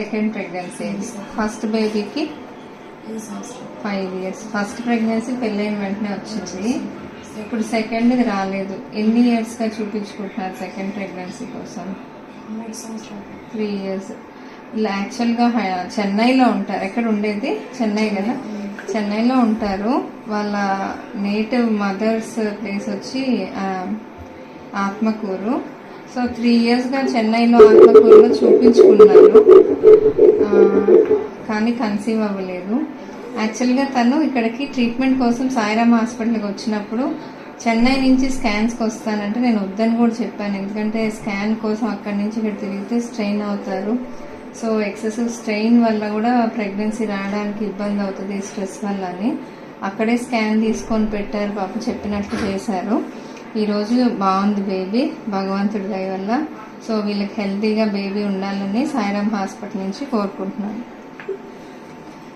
Second pregnancy. First బేబీకి 5 years. First pregnancy పెళ్ళైన వెంటనే వచ్చింది. ఇప్పుడు సెకండ్ది రాలేదు. ఎన్ని ఇయర్స్గా చూపించుకుంటున్నారు సెకండ్ ప్రెగ్నెన్సీ కోసం? 3 years. యాక్చువల్గా చెన్నైలో ఉంటారు. ఎక్కడ ఉండేది? చెన్నై కదా. చెన్నైలో ఉంటారు. వాళ్ళ నేటివ్ మదర్స్ ప్లేస్ వచ్చి ఆత్మకూరు. సో 3 yearsగా చెన్నైలో ఆత్మకూరులో చూపించుకున్నారు, కానీ కన్సీవ్ అవ్వలేదు. యాక్చువల్గా తను ఇక్కడికి ట్రీట్మెంట్ కోసం సాయిరామ్ హాస్పిటల్కి వచ్చినప్పుడు చెన్నై నుంచి స్కాన్స్కి వస్తానంటే నేను వద్దని కూడా చెప్పాను. ఎందుకంటే స్కాన్ కోసం అక్కడి నుంచి ఇక్కడ తిరిగితే స్ట్రెయిన్ అవుతారు. సో ఎక్సెసివ్ స్ట్రెయిన్ వల్ల కూడా ప్రెగ్నెన్సీ రావడానికి ఇబ్బంది అవుతుంది స్ట్రెస్ వల్ల అని. అక్కడే స్కాన్ తీసుకొని పెట్టారు. పాప చెప్పినట్లు చేశారు. ఈరోజు బాగుంది బేబీ, భగవంతుడి దయ వల్ల. సో వీళ్ళకి హెల్తీగా బేబీ ఉండాలని సాయిరామ్ హాస్పిటల్ నుంచి కోరుకుంటున్నాను.